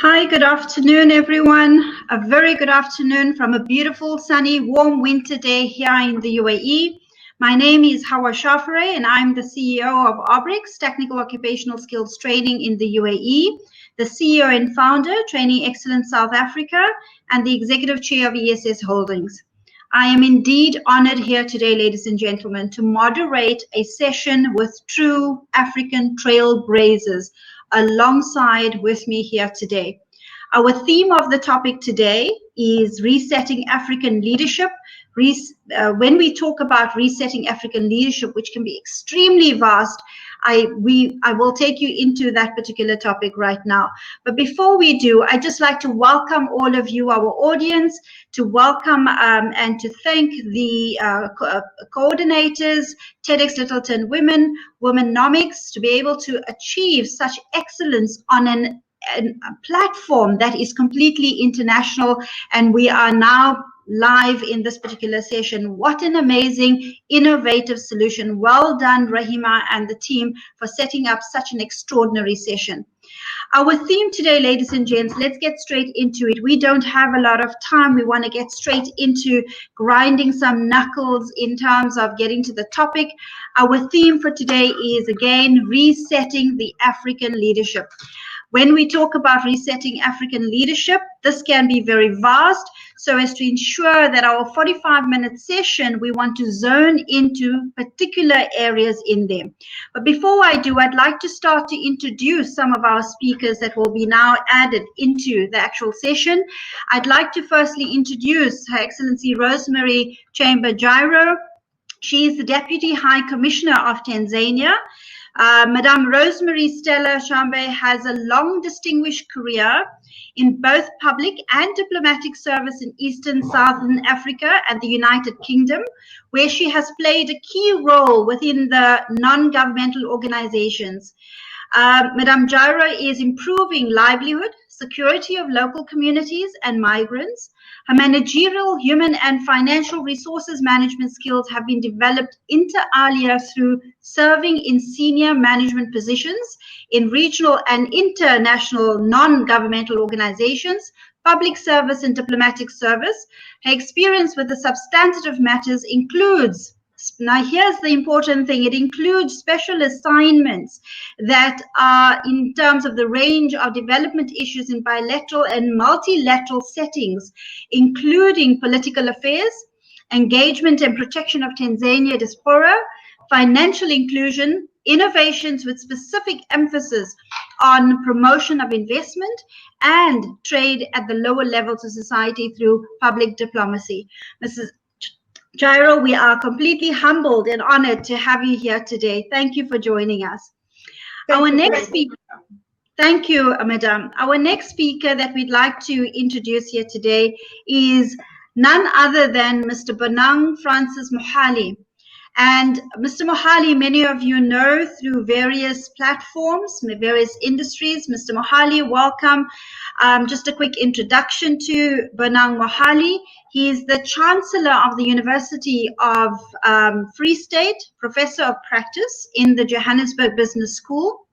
Hi, good afternoon, everyone. A very good afternoon from a beautiful, sunny, warm winter day here in the UAE. My name is Hawa Shafare, and I'm the CEO of Obrix, Technical Occupational Skills Training in the UAE, the CEO and founder, Training Excellence South Africa, and the Executive Chair of ESS Holdings. I am indeed honored here today, ladies and gentlemen, to moderate a session with true African trailblazers alongside with me here today. Our theme of the topic today is resetting African leadership. When we talk about resetting African leadership, which can be extremely vast, I will take you into that particular topic right now. But before we do, I'd just like to welcome all of you, our audience, to welcome and to thank the coordinators, TEDxLyttletonWomen, Womanomics, to be able to achieve such excellence on a platform that is completely international, and we are now live in this particular session. What an amazing, innovative solution. Well done, Rahima and the team, for setting up such an extraordinary session. Our theme today, ladies and gents, let's get straight into it. We don't have a lot of time. We want to get straight into grinding some knuckles in terms of getting to the topic. Our theme for today is, again, resetting the African leadership. When we talk about resetting African leadership, this can be very vast. So as to ensure that our 45-minute session, we want to zone into particular areas in them. But before I do, I'd like to start to introduce some of our speakers that will be now added into the actual session. I'd like to firstly introduce Her Excellency Rosemary Chamber Jairo. She is the Deputy High Commissioner of Tanzania. Madame Rosemary Stella Chambe has a long distinguished career in both public and diplomatic service in Eastern Southern Africa and the United Kingdom, where she has played a key role within the non-governmental organizations. Madame Jairo is improving livelihood, security of local communities and migrants. Her managerial, human and financial resources management skills have been developed inter alia through serving in senior management positions in regional and international non-governmental organizations, public service and diplomatic service. Her experience with the substantive matters includes, now here's the important thing, it includes special assignments that are in terms of the range of development issues in bilateral and multilateral settings, including political affairs, engagement and protection of Tanzania diaspora, financial inclusion, innovations with specific emphasis on promotion of investment, and trade at the lower levels of society through public diplomacy. Mrs. Jairo, we are completely humbled and honored to have you here today. Thank you for joining us. Our next speaker, thank you, Madam. Our next speaker that we'd like to introduce here today is none other than Mr. Bonang Francis Mohali. And Mr. Mohali, many of you know through various platforms, various industries. Mr. Mohali, welcome. Just a quick introduction to Bonang Mohali. He is the Chancellor of the University of Free State, Professor of Practice in the Johannesburg Business School,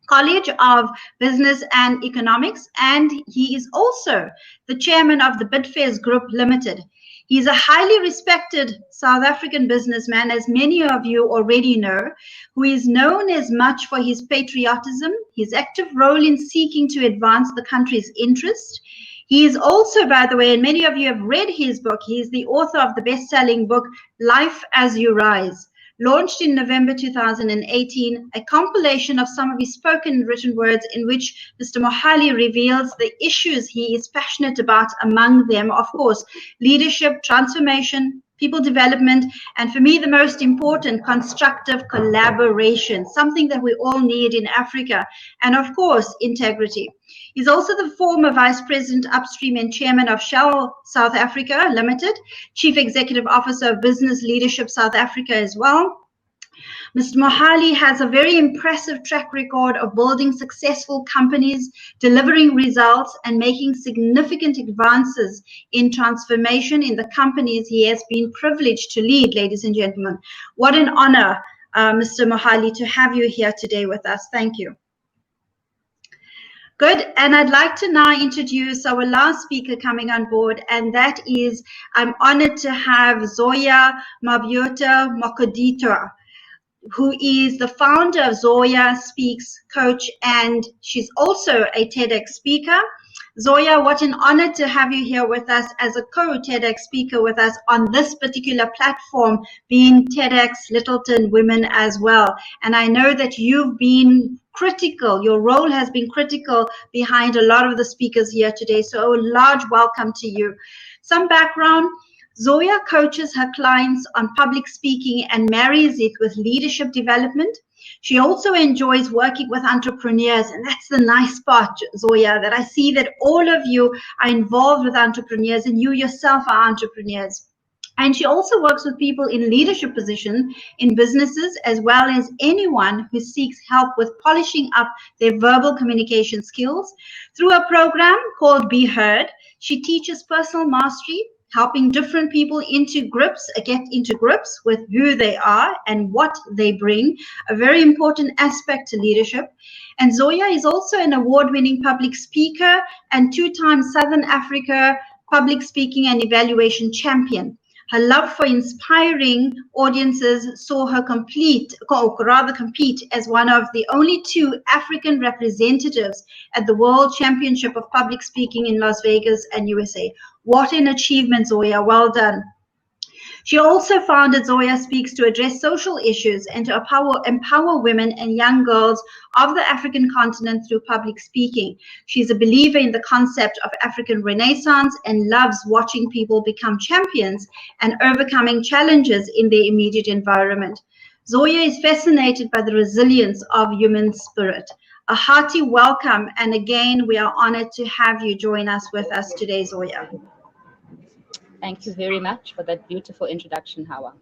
College of Business and Economics, and he is also the Chairman of the Bidfairs Group Limited. He's a highly respected South African businessman, as many of you already know, who is known as much for his patriotism, his active role in seeking to advance the country's interest. He is also, by the way, and many of you have read his book, he is the author of the best-selling book, Life as You Rise, launched in November 2018, a compilation of some of his spoken and written words in which Mr. Mohali reveals the issues he is passionate about, among them, of course, leadership, transformation, people development, and for me, the most important, constructive collaboration, something that we all need in Africa, and of course, integrity. He's also the former Vice President Upstream and Chairman of Shell South Africa Limited, Chief Executive Officer of Business Leadership South Africa as well. Mr. Mohali has a very impressive track record of building successful companies, delivering results, and making significant advances in transformation in the companies he has been privileged to lead, ladies and gentlemen. What an honor, Mr. Mohali, to have you here today with us. Thank you. Good. And I'd like to now introduce our last speaker coming on board, and that is, I'm honored to have Zoya Mabiota Mokoditwa, who is the founder of Zoya Speaks Coach, and she's also a TEDx speaker. Zoya, what an honor to have you here with us as a co-TEDx speaker with us on this particular platform, being TEDxLyttletonWomen as well. And I know that you've been critical, your role has been critical behind a lot of the speakers here today. So a large welcome to you. Some background. Zoya coaches her clients on public speaking and marries it with leadership development. She also enjoys working with entrepreneurs, and that's the nice part, Zoya, that I see that all of you are involved with entrepreneurs and you yourself are entrepreneurs. And she also works with people in leadership positions in businesses, as well as anyone who seeks help with polishing up their verbal communication skills. Through a program called Be Heard, she teaches personal mastery, helping different people get into grips with who they are and what they bring, a very important aspect to leadership. And Zoya is also an award-winning public speaker and two-time Southern Africa public speaking and evaluation champion. Her love for inspiring audiences saw her compete as one of the only 2 African representatives at the World Championship of Public Speaking in Las Vegas and USA. What an achievement, Zoya. Well done. She also founded Zoya Speaks to address social issues and to empower women and young girls of the African continent through public speaking. She's a believer in the concept of African Renaissance and loves watching people become champions and overcoming challenges in their immediate environment. Zoya is fascinated by the resilience of human spirit. A hearty welcome, and again, we are honored to have you join us with us today, Zoya. Thank you very much for that beautiful introduction, Hawa.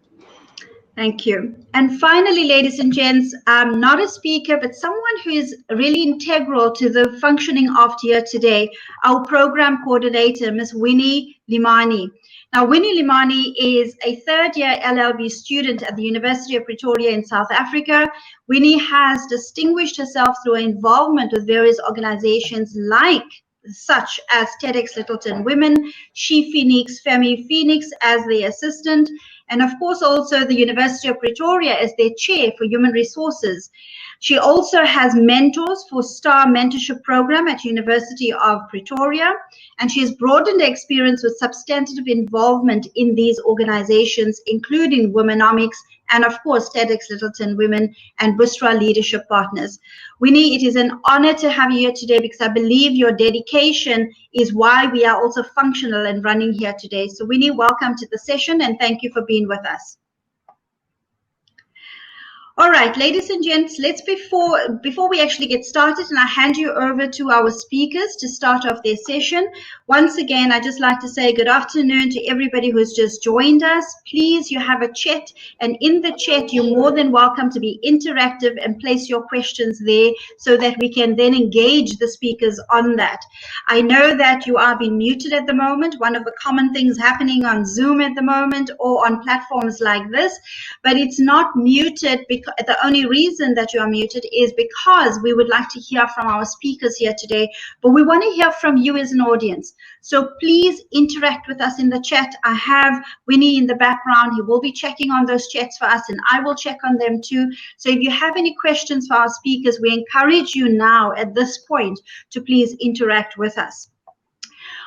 Thank you. And finally, ladies and gents, I'm not a speaker, but someone who is really integral to the functioning of here today, our program coordinator, Ms. Winnie Limani. Now, Winnie Limani is a third-year LLB student at the University of Pretoria in South Africa. Winnie has distinguished herself through her involvement with various organizations such as TEDxLyttletonWomen, She Phoenix, Femi Phoenix as the assistant, and of course also the University of Pretoria as their chair for human resources. She also has mentors for STAR mentorship program at University of Pretoria, and she has broadened her experience with substantive involvement in these organizations, including Womanomics and of course TEDxLyttletonWomen and Busra Leadership Partners. Winnie, it is an honor to have you here today because I believe your dedication is why we are also functional and running here today. So Winnie, welcome to the session and thank you for being with us. All right, ladies and gents, let's before we actually get started, and I hand you over to our speakers to start off their session. Once again, I'd just like to say good afternoon to everybody who's just joined us. Please, you have a chat, and in the chat, you're more than welcome to be interactive and place your questions there so that we can then engage the speakers on that. I know that you are being muted at the moment, one of the common things happening on Zoom at the moment or on platforms like this, but it's not muted because the only reason that you are muted is because we would like to hear from our speakers here today, but we want to hear from you as an audience. So please interact with us in the chat. I have Winnie in the background. He will be checking on those chats for us, and I will check on them too. So if you have any questions for our speakers, we encourage you now at this point to please interact with us.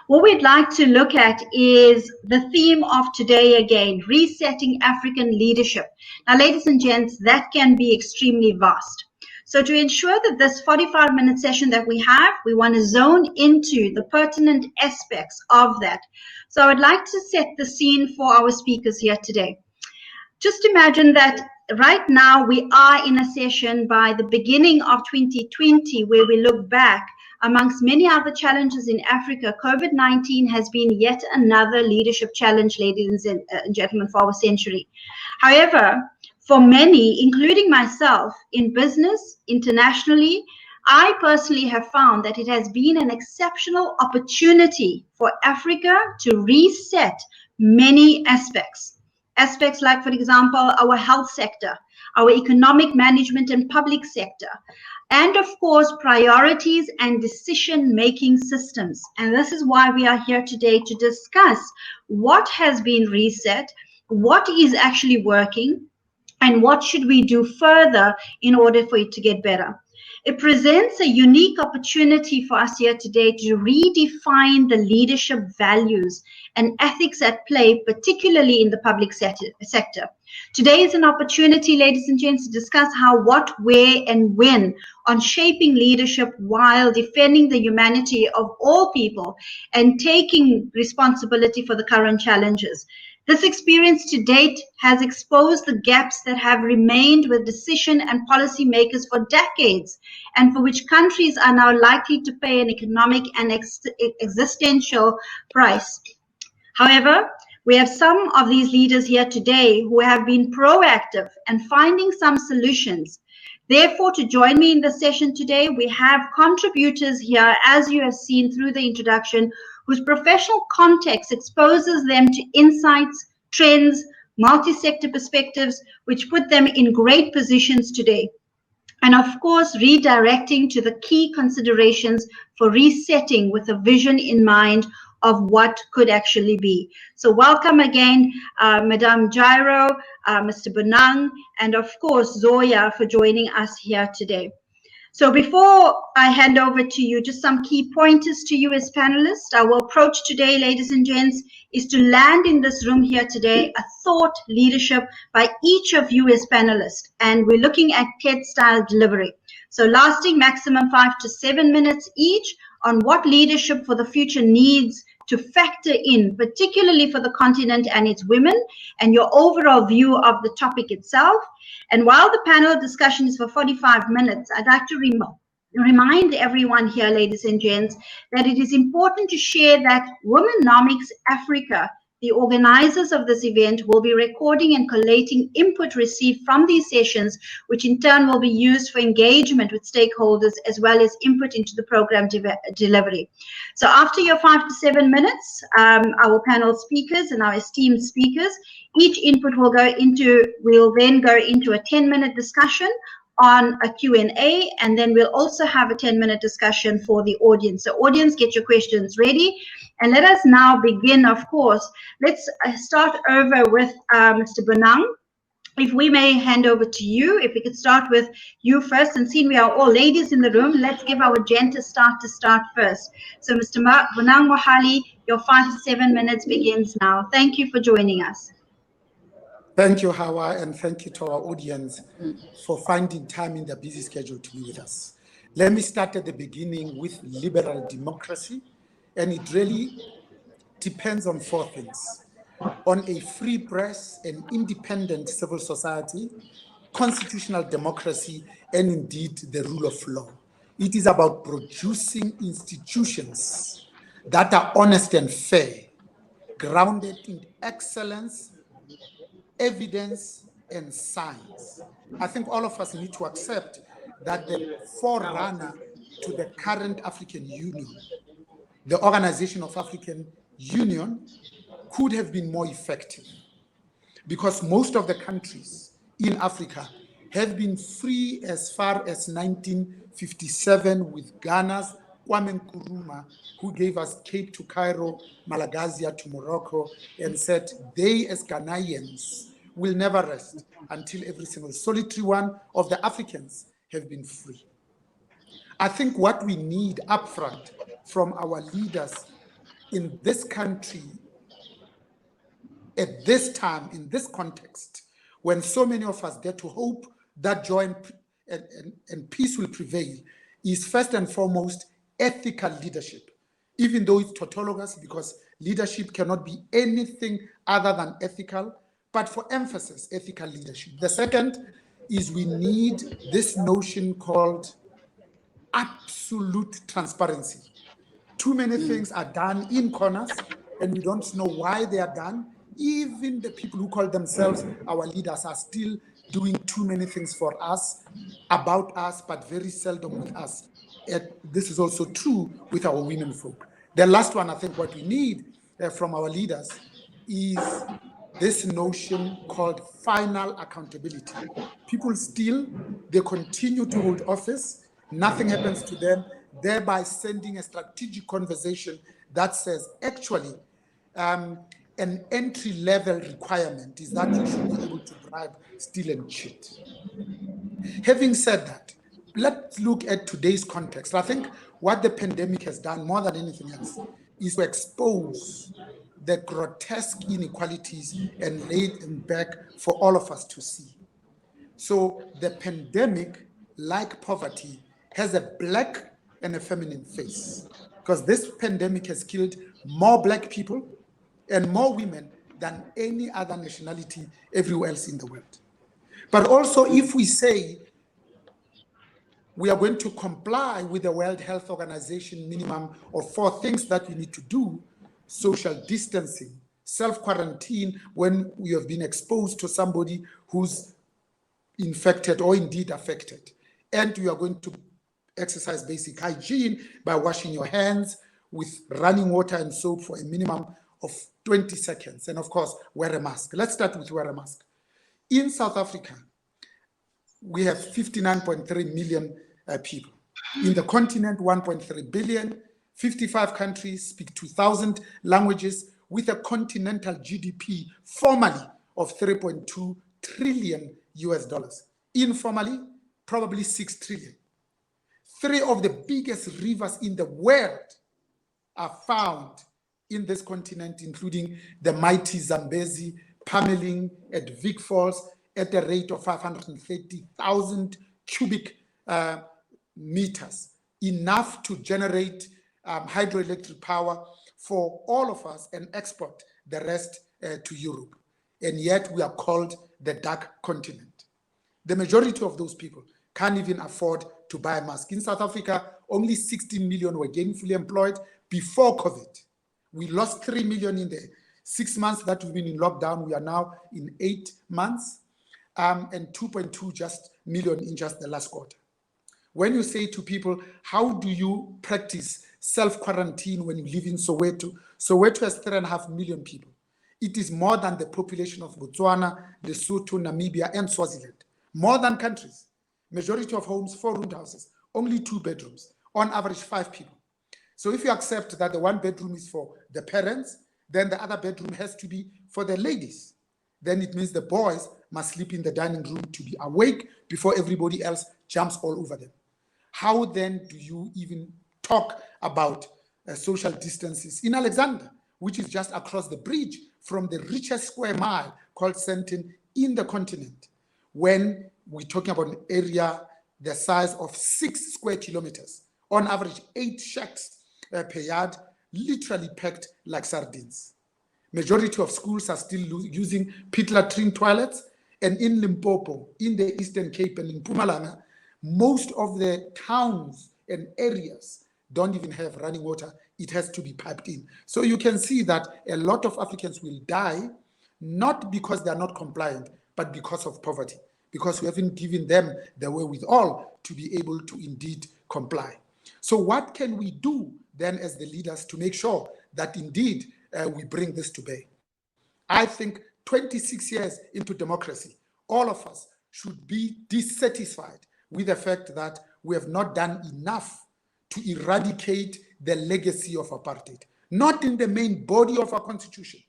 What we'd like to look at is the theme of today again, resetting African leadership. Now, ladies and gents, that can be extremely vast. So to ensure that this 45-minute session that we have, we want to zone into the pertinent aspects of that. So I'd like to set the scene for our speakers here today. Just imagine that right now we are in a session by the beginning of 2020 where we look back. Amongst many other challenges in Africa, COVID-19 has been yet another leadership challenge, ladies and gentlemen, for our century. However, for many, including myself, in business, internationally, I personally have found that it has been an exceptional opportunity for Africa to reset many aspects. Aspects like, for example, our health sector, our economic management and public sector, and of course, priorities and decision-making systems. And this is why we are here today to discuss what has been reset, what is actually working, and what should we do further in order for it to get better. It presents a unique opportunity for us here today to redefine the leadership values and ethics at play, particularly in the public sector. Today is an opportunity, ladies and gents, to discuss how, what, where, and when on shaping leadership while defending the humanity of all people and taking responsibility for the current challenges. This experience to date has exposed the gaps that have remained with decision and policy makers for decades, and for which countries are now likely to pay an economic and existential price. However, we have some of these leaders here today who have been proactive and finding some solutions. Therefore, to join me in the session today, we have contributors here, as you have seen through the introduction, whose professional context exposes them to insights, trends, multi-sector perspectives, which put them in great positions today. And of course, redirecting to the key considerations for resetting with a vision in mind of what could actually be. So welcome again, Madame Jairo, Mr. Bonang, and of course, Zoya, for joining us here today. So before I hand over to you, just some key pointers to you as panelists. Our approach today, ladies and gents, is to land in this room here today a thought leadership by each of you as panelists. And we're looking at TED-style delivery. So lasting maximum 5 to 7 minutes each on what leadership for the future needs to factor in, particularly for the continent and its women, and your overall view of the topic itself. And while the panel discussion is for 45 minutes, I'd like to remind everyone here, ladies and gents, that it is important to share that Womanomics Africa, the organizers of this event, will be recording and collating input received from these sessions, which in turn will be used for engagement with stakeholders as well as input into the program delivery. So after your 5 to 7 minutes, our panel speakers and our esteemed speakers, each input will then go into a 10-minute discussion on a Q&A, and then we'll also have a 10-minute discussion for the audience. So audience, get your questions ready. And let us now begin, of course. Let's start over with Mr. Bonang. If we may hand over to you, if we could start with you first, and seeing we are all ladies in the room, let's give our gent a start to start first. So Mr. Bonang Mohali, your 5 to 7 minutes begins now. Thank you for joining us. Thank you, Hawa, and thank you to our audience for finding time in their busy schedule to be with us. Let me start at the beginning with liberal democracy, and it really depends on 4 things: on a free press, an independent civil society, constitutional democracy, and indeed the rule of law. It is about producing institutions that are honest and fair, grounded in excellence, evidence, and science. I think all of us need to accept that the forerunner to the current African Union, the Organization of African Union, could have been more effective, because most of the countries in Africa have been free as far as 1957 with Ghana's Kwame Nkrumah, who gave us Cape to Cairo, Malagazia to Morocco, and said they as Ghanaians will never rest until every single solitary one of the Africans have been free. I think what we need upfront from our leaders in this country at this time, in this context, when so many of us dare to hope that joy and peace will prevail, is first and foremost ethical leadership, even though it's tautologous, because leadership cannot be anything other than ethical, but for emphasis, ethical leadership. The second is we need this notion called absolute transparency. Too many things are done in corners, and we don't know why they are done. Even the people who call themselves our leaders are still doing too many things for us, about us, but very seldom with us. And this is also true with our women folk. The last one, I think what we need from our leaders is this notion called final accountability. People still, they continue to hold office, nothing happens to them, thereby sending a strategic conversation that says, actually, an entry-level requirement is that you should be able to bribe, steal, and cheat. Having said that, let's look at today's context. I think what the pandemic has done more than anything else is to expose the grotesque inequalities and lay them back for all of us to see. So the pandemic, like poverty, has a black and a feminine face, because this pandemic has killed more Black people and more women than any other nationality everywhere else in the world. But also, if we say we are going to comply with the World Health Organization minimum of 4 things that we need to do: social distancing, self-quarantine when we have been exposed to somebody who's infected or indeed affected, and you are going to exercise basic hygiene by washing your hands with running water and soap for a minimum of 20 seconds, and of course, wear a mask. Let's start with wear a mask. In South Africa, we have 59.3 million people. In the continent, 1.3 billion, 55 countries speak 2,000 languages, with a continental GDP formally of 3.2 trillion US dollars. Informally, probably 6 trillion. 3 of the biggest rivers in the world are found in this continent, including the mighty Zambezi, pummeling at Vic Falls at the rate of 530,000 cubic meters, enough to generate hydroelectric power for all of us and export the rest to Europe. And yet we are called the dark continent. The majority of those people can't even afford to buy a mask. In South Africa, only 16 million were gainfully employed before COVID. We lost 3 million in the 6 months that we've been in lockdown. We are now in 8 months, and 2.2 million in just the last quarter. When you say to people, how do you practice self-quarantine when you live in Soweto? Soweto has 3.5 million people. It is more than the population of Botswana, Lesotho, Namibia, and Swaziland. More than countries. Majority of homes, 4-room houses, only 2 bedrooms, on average 5 people. So if you accept that the 1 bedroom is for the parents, then the other bedroom has to be for the ladies. Then it means the boys must sleep in the dining room to be awake before everybody else jumps all over them. How then do you even talk about social distances in Alexandra, which is just across the bridge from the richest square mile called Sandton in the continent, when we're talking about an area the size of 6 square kilometers, on average 8 shacks per yard, literally packed like sardines. Majority of schools are still using pit latrine toilets, and in Limpopo, in the Eastern Cape and in Mpumalanga, most of the towns and areas don't even have running water. It has to be piped in. So you can see that a lot of Africans will die, not because they are not compliant, but because of poverty, because we haven't given them the wherewithal to be able to indeed comply. So what can we do then as the leaders to make sure that indeed we bring this to bear? I think 26 years into democracy, all of us should be dissatisfied with the fact that we have not done enough to eradicate the legacy of apartheid, not in the main body of our constitution,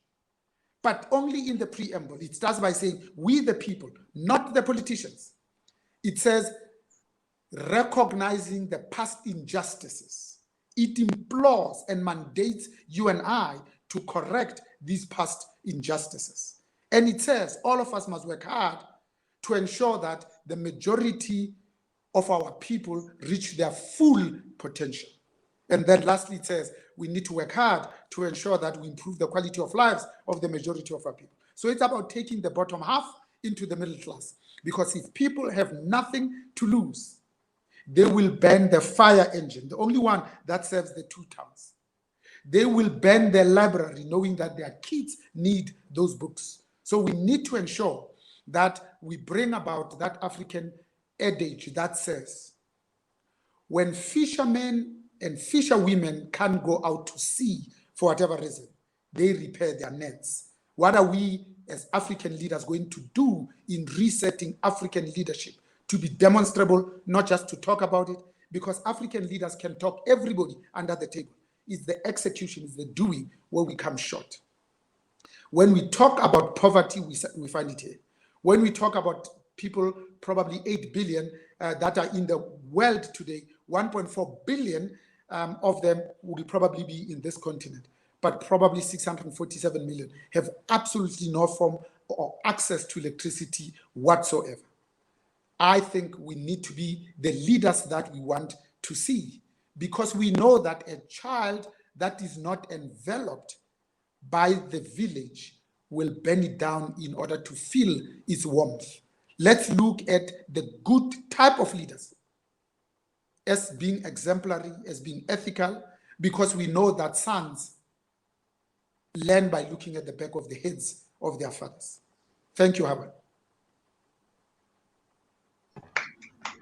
but only in the preamble. It starts by saying, we the people, not the politicians. It says, recognizing the past injustices. It implores and mandates you and I to correct these past injustices. And it says all of us must work hard to ensure that the majority of our people reach their full potential. And then lastly, it says we need to work hard to ensure that we improve the quality of lives of the majority of our people. So it's about taking the bottom half into the middle class. Because if people have nothing to lose, they will ban the fire engine, the only one that serves the 2 towns. They will ban their library, knowing that their kids need those books. So we need to ensure that we bring about that African adage that says, when fishermen and fisherwomen can't go out to sea for whatever reason, they repair their nets. What are we as African leaders going to do in resetting African leadership to be demonstrable, not just to talk about it, because African leaders can talk everybody under the table. It's the execution, it's the doing where we come short. When we talk about poverty, we find it here. When we talk about people, probably 8 billion that are in the world today, 1.4 billion of them will probably be in this continent, but probably 647 million have absolutely no form or access to electricity whatsoever. I think we need to be the leaders that we want to see, because we know that a child that is not enveloped by the village will burn it down in order to feel its warmth. Let's look at the good type of leaders as being exemplary, as being ethical, because we know that sons learn by looking at the back of the heads of their fathers. Thank you, Howard.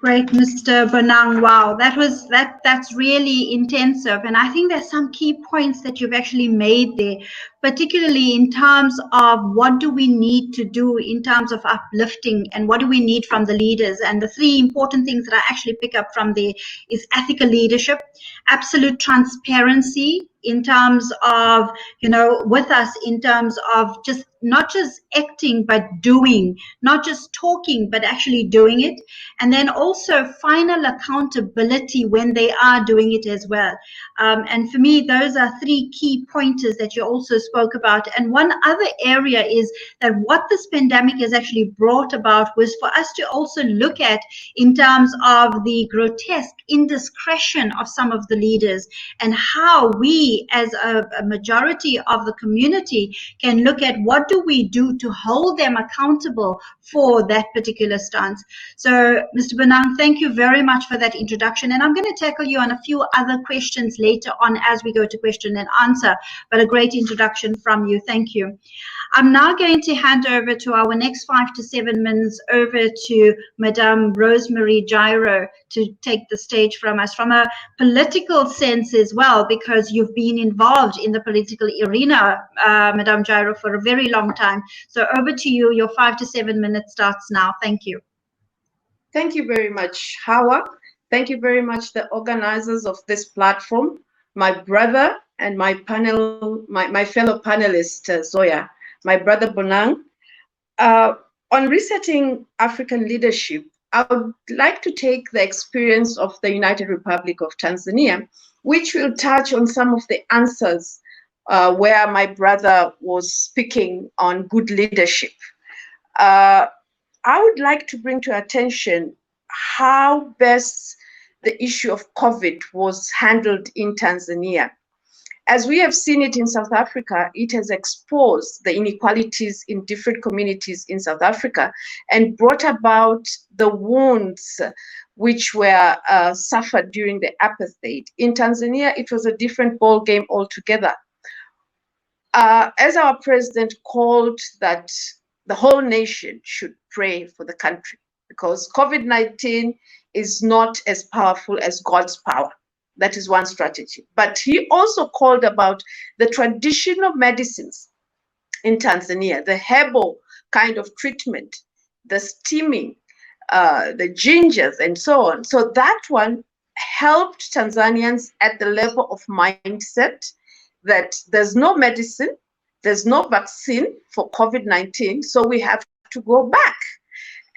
Great, Mr. Bonang. Wow, that's really intensive. And I think there's some key points that you've actually made there, particularly in terms of what do we need to do in terms of uplifting and what do we need from the leaders. And the three important things that I actually pick up from there is ethical leadership, absolute transparency in terms of, with us in terms of just not just acting, but doing, not just talking, but actually doing it. And then also final accountability when they are doing it as well. And for me, those are three key pointers that you also spoke about. And one other area is that what this pandemic has actually brought about was for us to also look at in terms of the grotesque indiscretion of some of the leaders and how we as a majority of the community can look at what do we do to hold them accountable for that particular stance. So, Mr. Bonang, thank you very much for that introduction. And I'm going to tackle you on a few other questions later on as we go to question and answer, but a great introduction from you. Thank you. I'm now going to hand over to our next 5 to 7 minutes over to Madame Rosemary Gyro to take the stage from us from a political sense as well, because you've been involved in the political arena, Madame Gyro, for a very long time. So over to you. Your 5 to 7 minutes starts now. Thank you. Thank you very much, Hawa. Thank you very much, the organizers of this platform, my brother and my panel, my fellow panelist, Zoya, my brother Bonang. On resetting African leadership, I would like to take the experience of the United Republic of Tanzania, which will touch on some of the answers where my brother was speaking on good leadership. I would like to bring to attention how best the issue of COVID was handled in Tanzania. As we have seen it in South Africa, it has exposed the inequalities in different communities in South Africa and brought about the wounds which were suffered during the apartheid. In Tanzania, it was a different ball game altogether. As our president called that the whole nation should pray for the country, because COVID-19 is not as powerful as God's power. That is one strategy. But he also called about the traditional medicines in Tanzania, the herbal kind of treatment, the steaming, the gingers, and so on. So that one helped Tanzanians at the level of mindset that there's no medicine, there's no vaccine for COVID-19, so we have to go back.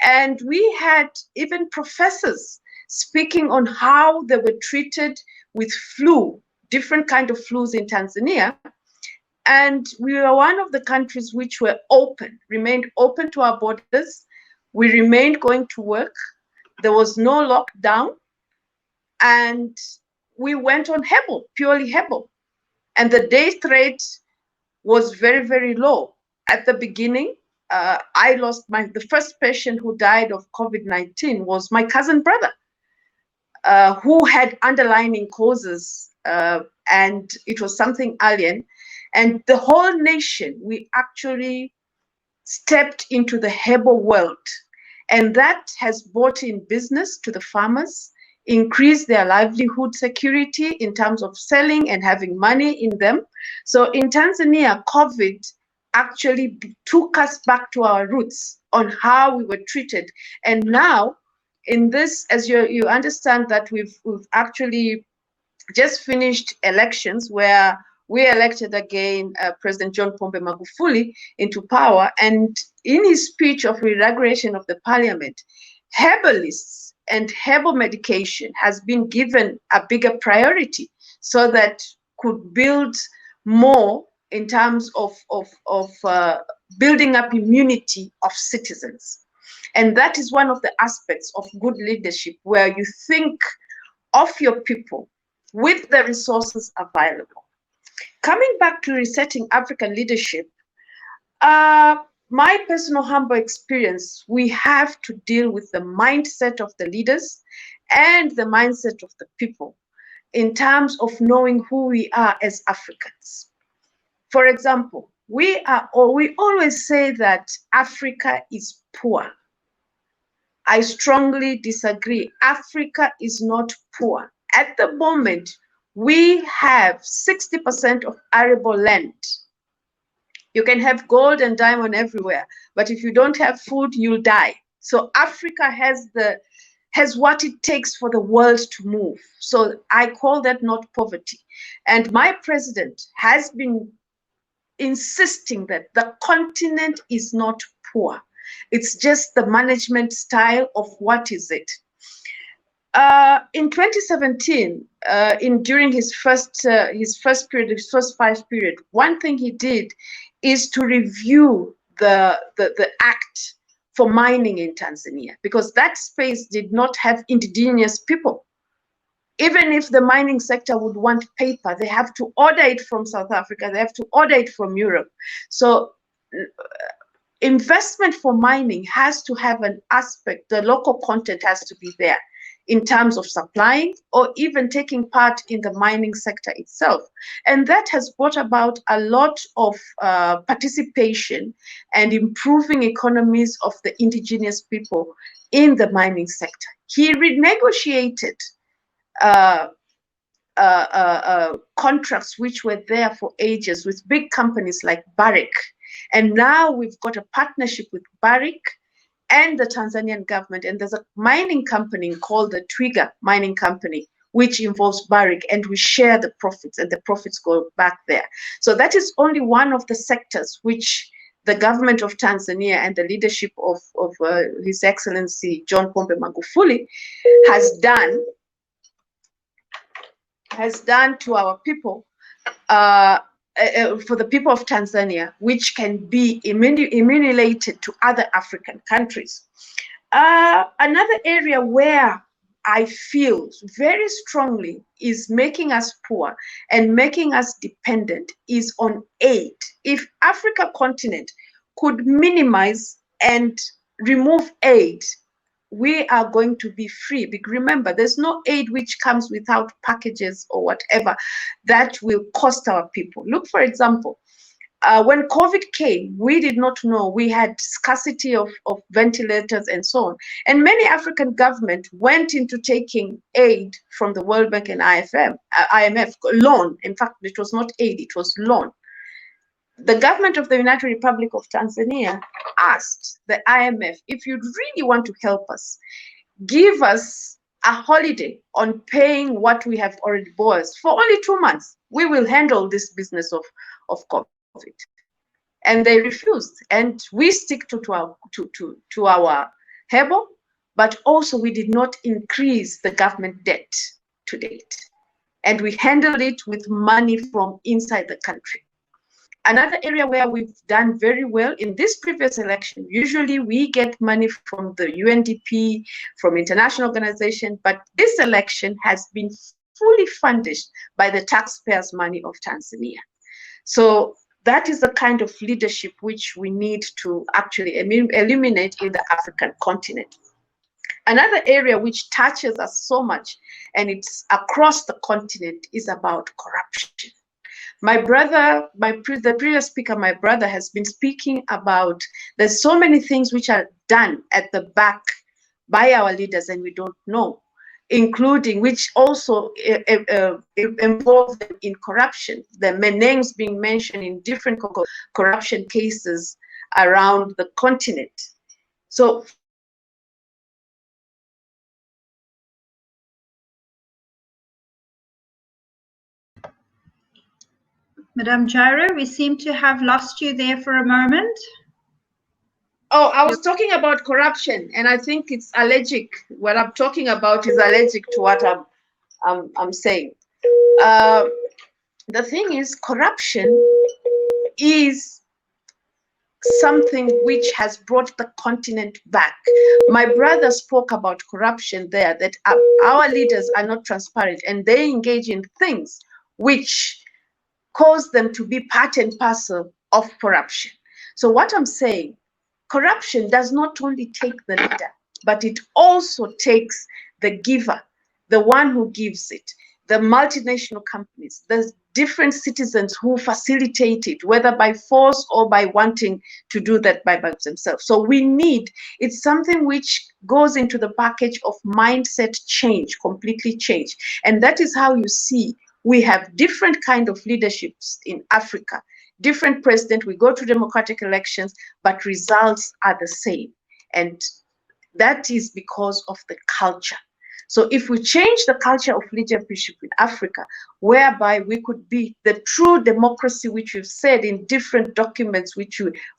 And we had even professors speaking on how they were treated with flu, different kind of flus in Tanzania. And we were one of the countries which were open, remained open to our borders. We remained going to work. There was no lockdown. And we went on herbal, purely herbal. And the death rate was very, very low. At the beginning, I lost the first patient who died of COVID-19 was my cousin brother, who had underlying causes, and it was something alien. And the whole nation, we actually stepped into the herbal world. And that has brought in business to the farmers, increased their livelihood security in terms of selling and having money in them. So in Tanzania, COVID actually took us back to our roots on how we were treated. And now, in this, as you understand that we've actually just finished elections where we elected again President John Pombe Magufuli into power. And in his speech of inauguration of the parliament, herbalists and herbal medication has been given a bigger priority so that could build more in terms of building up immunity of citizens. And that is one of the aspects of good leadership, where you think of your people with the resources available. Coming back to resetting African leadership, my personal humble experience, we have to deal with the mindset of the leaders and the mindset of the people in terms of knowing who we are as Africans. For example, we always say that Africa is poor. I strongly disagree. Africa is not poor. At the moment, we have 60% of arable land. You can have gold and diamond everywhere, but if you don't have food, you'll die. So Africa has what it takes for the world to move. So I call that not poverty. And my president has been insisting that the continent is not poor. It's just the management style of what is it. In 2017, during his first period, his first 5 period, one thing he did is to review the act for mining in Tanzania, because that space did not have indigenous people. Even if the mining sector would want paper, they have to order it from South Africa, they have to order it from Europe. So investment for mining has to have an aspect, the local content has to be there in terms of supplying or even taking part in the mining sector itself. And that has brought about a lot of participation and improving economies of the indigenous people in the mining sector. He renegotiated contracts which were there for ages with big companies like Barrick. And now we've got a partnership with Barrick and the Tanzanian government, and there's a mining company called the Twiga Mining Company, which involves Barrick, and we share the profits, and the profits go back there. So that is only one of the sectors which the government of Tanzania and the leadership of His Excellency John Pombe Magufuli has done to our people, for the people of Tanzania, which can be emulated to other African countries. Another area where I feel very strongly is making us poor and making us dependent is on aid. If Africa continent could minimize and remove aid, we are going to be free. Because remember, there's no aid which comes without packages or whatever that will cost our people. Look, for example, when COVID came, we did not know, we had scarcity of ventilators and so on. And many African governments went into taking aid from the World Bank and IMF, loan. In fact, it was not aid, it was loan. The government of the United Republic of Tanzania asked the IMF, if you really want to help us, give us a holiday on paying what we have already bought us for only 2 months. We will handle this business of COVID. And they refused. And we stick to our herbal, but also we did not increase the government debt to date. And we handled it with money from inside the country. Another area where we've done very well in this previous election, usually we get money from the UNDP, from international organizations, but this election has been fully funded by the taxpayers' money of Tanzania. So that is the kind of leadership which we need to actually eliminate in the African continent. Another area which touches us so much, and it's across the continent, is about corruption. My brother, the previous speaker, my brother, has been speaking about there's so many things which are done at the back by our leaders and we don't know. including which also involve them in corruption. The names being mentioned in different corruption cases around the continent. So Madame Jairo, we seem to have lost you there for a moment. oh, I was talking about corruption, and I think it's allergic. What I'm talking about is allergic to what I'm saying. The thing is, corruption is something which has brought the continent back. My brother spoke about corruption there, that our leaders are not transparent and they engage in things which cause them to be part and parcel of corruption. So what I'm saying, corruption does not only take the leader, but it also takes the giver, the one who gives it, the multinational companies, the different citizens who facilitate it, whether by force or by wanting to do that by themselves. So we need, it's something which goes into the package of mindset change, completely change. And that is how you see we have different kind of leaderships in Africa, different president, we go to democratic elections, but results are the same. And that is because of the culture. So if we change the culture of leadership in Africa, whereby we could be the true democracy, which we've said in different documents,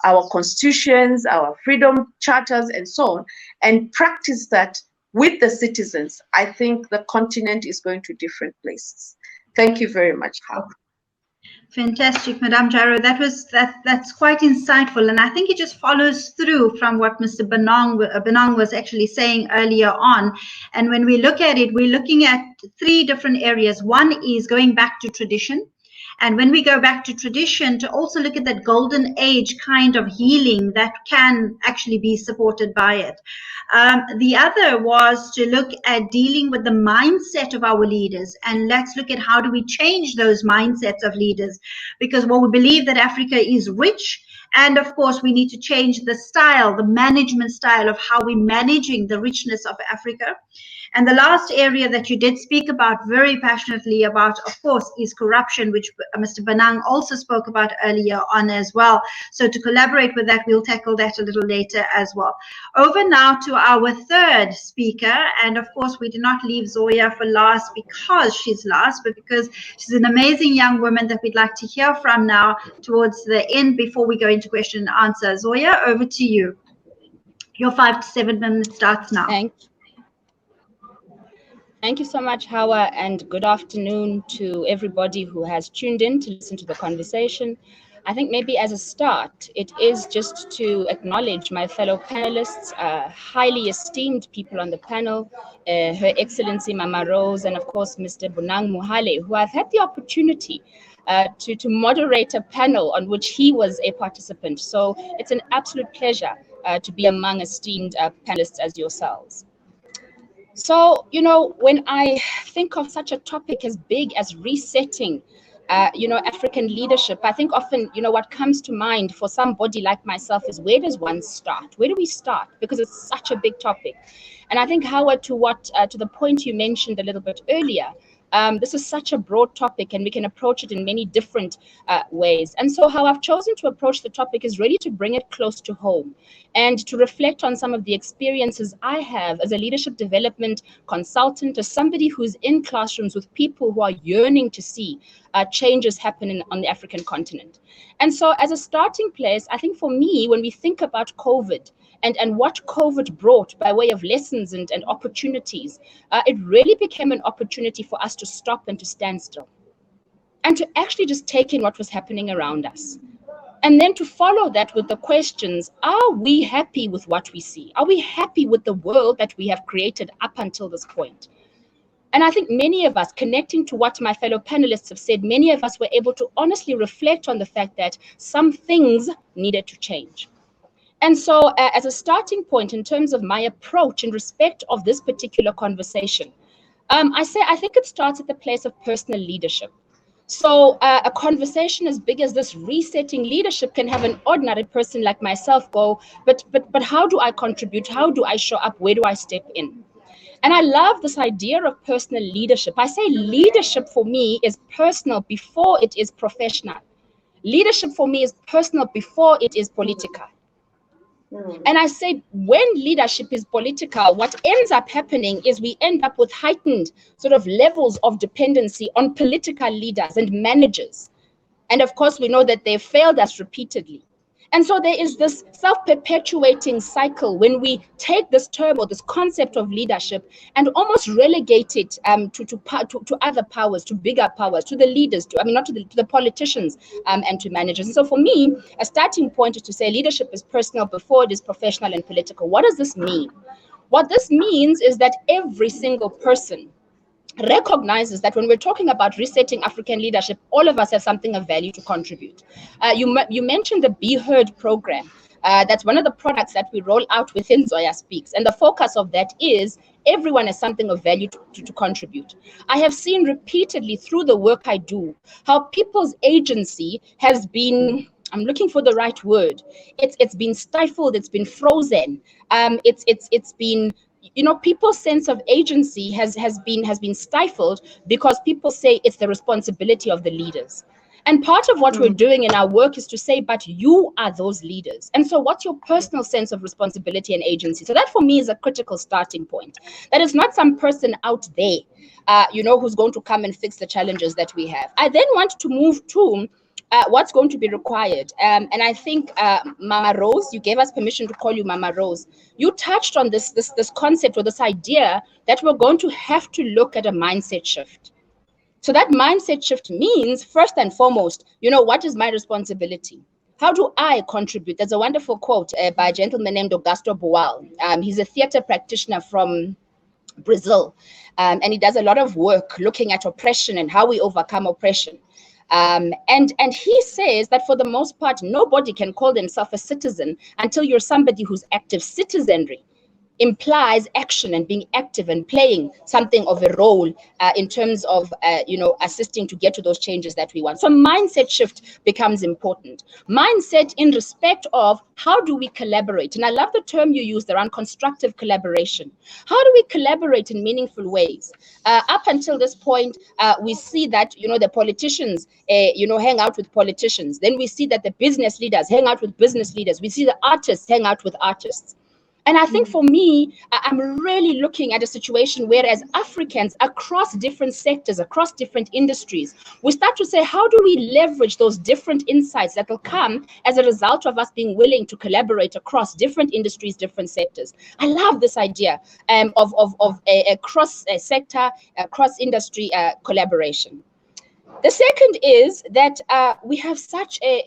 our constitutions, our freedom charters, and so on, and practice that with the citizens, I think the continent is going to different places. Thank you very much, Howard. Fantastic, Madame Jairo. That's quite insightful, and I think it just follows through from what Mr. Benong was actually saying earlier on. And when we look at it, we're looking at three different areas. One is going back to tradition. And when we go back to tradition, to also look at that golden age kind of healing that can actually be supported by it. The other was to look at dealing with the mindset of our leaders, and let's look at how do we change those mindsets of leaders, because we believe that Africa is rich, and of course we need to change the style, the management style of how we're managing the richness of Africa. And the last area that you did speak about very passionately about, of course, is corruption, which Mr. Benang also spoke about earlier on as well. So to collaborate with that, we'll tackle that a little later as well. Over now to our third speaker. And of course, we did not leave Zoya for last because she's last, but because she's an amazing young woman that we'd like to hear from now towards the end before we go into question and answer. Zoya, over to you. Your 5 to 7 minutes starts now. Thank you so much, Hawa, and good afternoon to everybody who has tuned in to listen to the conversation. I think maybe as a start, it is just to acknowledge my fellow panelists, highly esteemed people on the panel, Her Excellency Mama Rose, and of course, Mr. Bonang Mohale, who I've had the opportunity to moderate a panel on which he was a participant. So it's an absolute pleasure to be among esteemed panelists as yourselves. So, you know, when I think of such a topic as big as resetting, African leadership, I think often, what comes to mind for somebody like myself is, where does one start? Where do we start? Because it's such a big topic. And I think, Howard, to the point you mentioned a little bit earlier, this is such a broad topic and we can approach it in many different ways. And so how I've chosen to approach the topic is really to bring it close to home and to reflect on some of the experiences I have as a leadership development consultant, as somebody who's in classrooms with people who are yearning to see changes happen on the African continent. And so as a starting place, I think for me, when we think about COVID, and what COVID brought by way of lessons and opportunities, it really became an opportunity for us to stop and to stand still and to actually just take in what was happening around us. And then to follow that with the questions, are we happy with what we see? Are we happy with the world that we have created up until this point? And I think many of us, connecting to what my fellow panelists have said, many of us were able to honestly reflect on the fact that some things needed to change. And so as a starting point in terms of my approach in respect of this particular conversation, I think it starts at the place of personal leadership. So a conversation as big as this, resetting leadership, can have an ordinary person like myself go, but how do I contribute? How do I show up? Where do I step in? And I love this idea of personal leadership. I say leadership for me is personal before it is professional. Leadership for me is personal before it is political. And I say when leadership is political, what ends up happening is we end up with heightened sort of levels of dependency on political leaders and managers. And of course, we know that they've failed us repeatedly. And so there is this self-perpetuating cycle when we take this term or this concept of leadership and almost relegate it to other powers, to bigger powers, to the leaders, to the politicians and to managers. And so for me, a starting point is to say leadership is personal before it is professional and political. What does this mean? What this means is that every single person recognizes that when we're talking about resetting African leadership, all of us have something of value to contribute. You mentioned the Be Heard program. That's one of the products that we roll out within Zoya Speaks. And the focus of that is everyone has something of value to contribute. I have seen repeatedly through the work I do, how people's agency has been, I'm looking for the right word. It's been stifled, it's been frozen. It's been, people's sense of agency has been stifled because people say it's the responsibility of the leaders. And part of what we're doing in our work is to say, but you are those leaders. And so what's your personal sense of responsibility and agency? So that for me is a critical starting point. That is not some person out there, who's going to come and fix the challenges that we have. I then want to move to what's going to be required. And I think, Mama Rose, you gave us permission to call you Mama Rose. You touched on this concept or this idea that we're going to have to look at a mindset shift. So that mindset shift means, first and foremost, what is my responsibility? How do I contribute? There's a wonderful quote by a gentleman named Augusto Boal. He's a theater practitioner from Brazil, and he does a lot of work looking at oppression and how we overcome oppression. And he says that for the most part, nobody can call themselves a citizen until you're somebody who's active. Citizenry implies action and being active and playing something of a role in terms of, assisting to get to those changes that we want. So mindset shift becomes important. Mindset in respect of how do we collaborate? And I love the term you used around constructive collaboration. How do we collaborate in meaningful ways? Up until this point, we see that, the politicians, hang out with politicians. Then we see that the business leaders hang out with business leaders. We see the artists hang out with artists. And I think for me, I'm really looking at a situation where as Africans across different sectors, across different industries, we start to say, how do we leverage those different insights that will come as a result of us being willing to collaborate across different industries, different sectors? I love this idea of a cross-sector, cross-industry collaboration. The second is that we have such a,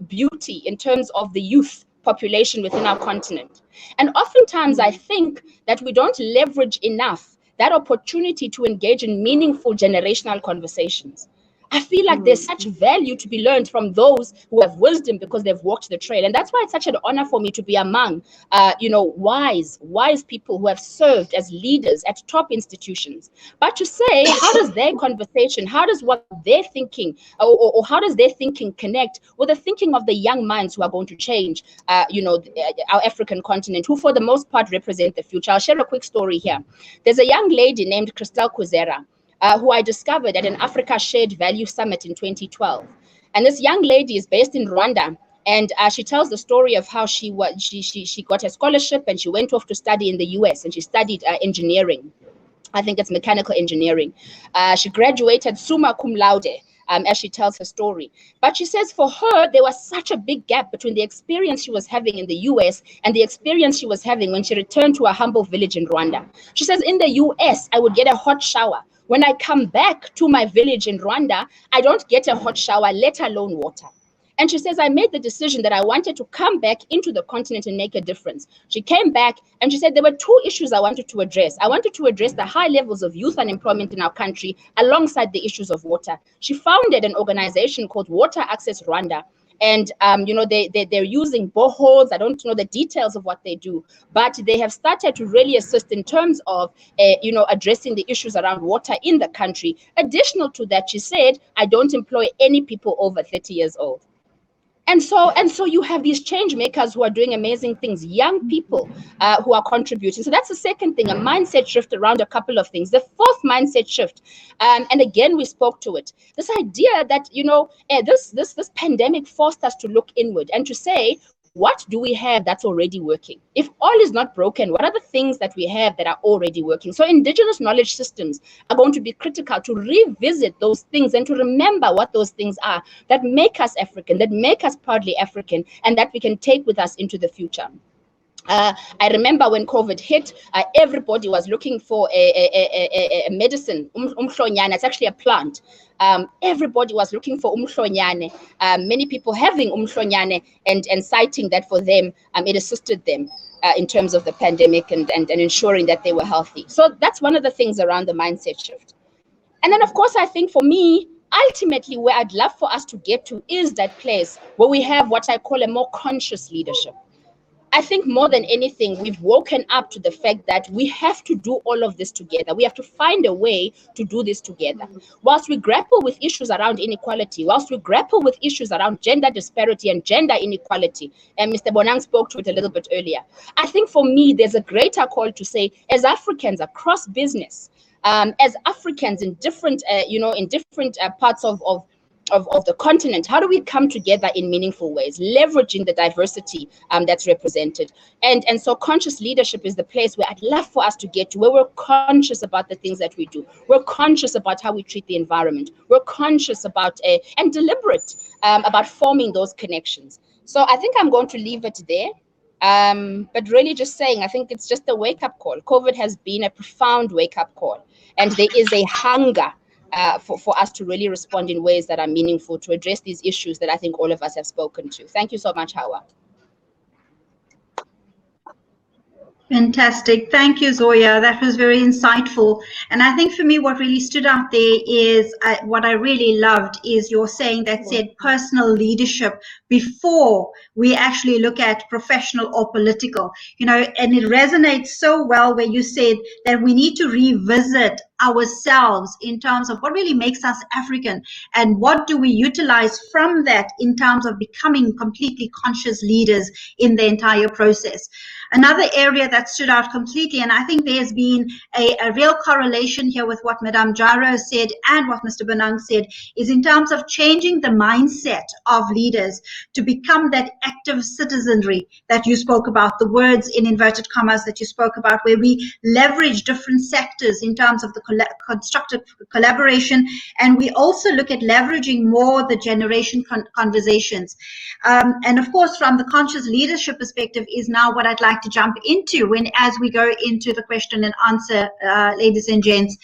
beauty in terms of the youth population within our continent. And oftentimes I think that we don't leverage enough that opportunity to engage in meaningful generational conversations. I feel like there's such value to be learned from those who have wisdom because they've walked the trail. And that's why it's such an honor for me to be among, wise people who have served as leaders at top institutions. But to say, how does their conversation, how does what they're thinking, or how does their thinking connect with the thinking of the young minds who are going to change, our African continent, who for the most part represent the future. I'll share a quick story here. There's a young lady named Christelle Kwizera, who I discovered at an Africa Shared Value Summit in 2012. And this young lady is based in Rwanda, and she tells the story of how she got a scholarship and she went off to study in the US, and she studied engineering. I think it's mechanical engineering. She graduated summa cum laude, as she tells her story. But she says for her, there was such a big gap between the experience she was having in the US and the experience she was having when she returned to a humble village in Rwanda. She says, in the US, I would get a hot shower. When I come back to my village in Rwanda, I don't get a hot shower, let alone water. And she says, I made the decision that I wanted to come back into the continent and make a difference. She came back and she said there were two issues I wanted to address. I wanted to address the high levels of youth unemployment in our country alongside the issues of water. She founded an organization called Water Access Rwanda. And, they're using boreholes. I don't know the details of what they do, but they have started to really assist in terms of, addressing the issues around water in the country. Additional to that, she said, I don't employ any people over 30 years old. And so you have these change makers who are doing amazing things, young people who are contributing. So that's the second thing, a mindset shift around a couple of things. The fourth mindset shift, and again, we spoke to it, this idea that, this pandemic forced us to look inward and to say, what do we have that's already working? If all is not broken, what are the things that we have that are already working? So indigenous knowledge systems are going to be critical to revisit those things and to remember what those things are that make us African, that make us proudly African, and that we can take with us into the future. I remember when COVID hit, everybody was looking for a medicine, umhlonyane. It's actually a plant. Everybody was looking for umhlonyane. Many people having umhlonyane and citing that for them, it assisted them in terms of the pandemic and ensuring that they were healthy. So that's one of the things around the mindset shift. And then, of course, I think for me, ultimately, where I'd love for us to get to is that place where we have what I call a more conscious leadership. I think more than anything, we've woken up to the fact that we have to do all of this together. We have to find a way to do this together. Whilst we grapple with issues around inequality, whilst we grapple with issues around gender disparity and gender inequality, and Mr. Bonang spoke to it a little bit earlier, I think for me, there's a greater call to say, as Africans across business, as Africans in different, parts of the continent, how do we come together in meaningful ways, leveraging the diversity that's represented? And so conscious leadership is the place where I'd love for us to get to, where we're conscious about the things that we do. We're conscious about how we treat the environment. We're conscious about and deliberate about forming those connections. So I think I'm going to leave it there. But really just saying, I think it's just a wake-up call. COVID has been a profound wake-up call. And there is a hunger for us to really respond in ways that are meaningful to address these issues that I think all of us have spoken to. Thank you so much, Hawa. Fantastic. Thank you, Zoya. That was very insightful. And I think for me, what really stood out there is what I really loved is your saying that said personal leadership before we actually look at professional or political, and it resonates so well where you said that we need to revisit ourselves in terms of what really makes us African and what do we utilize from that in terms of becoming completely conscious leaders in the entire process. Another area that stood out completely, and I think there's been a real correlation here with what Madame Jairo said and what Mr. Bonang said, is in terms of changing the mindset of leaders to become that active citizenry that you spoke about, the words in inverted commas that you spoke about, where we leverage different sectors in terms of the constructive collaboration, and we also look at leveraging more the generation conversations. And of course, from the conscious leadership perspective is now what I'd like to jump into as we go into the question and answer, ladies and gents.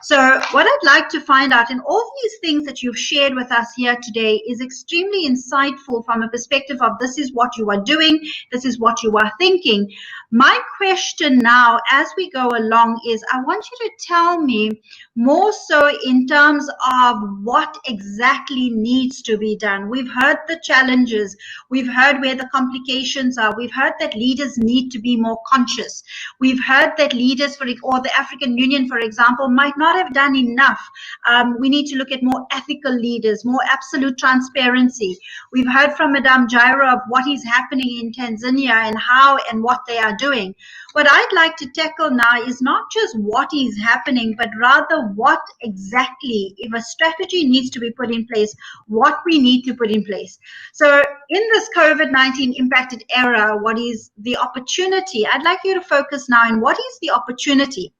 So what I'd like to find out in all these things that you've shared with us here today is extremely insightful from a perspective of this is what you are doing, this is what you are thinking. My question now as we go along is I want you to tell me more so in terms of what exactly needs to be done. We've heard the challenges, we've heard where the complications are, we've heard that leaders need to be more conscious. We've heard that leaders, or the African Union, for example, might not have done enough. We need to look at more ethical leaders, more absolute transparency. We've heard from Madame Jairo of what is happening in Tanzania and how and what they are doing. What I'd like to tackle now is not just what is happening, but rather what exactly, if a strategy needs to be put in place, what we need to put in place. So in this COVID-19 impacted era, what is the opportunity? I'd like you to focus now on what is the opportunity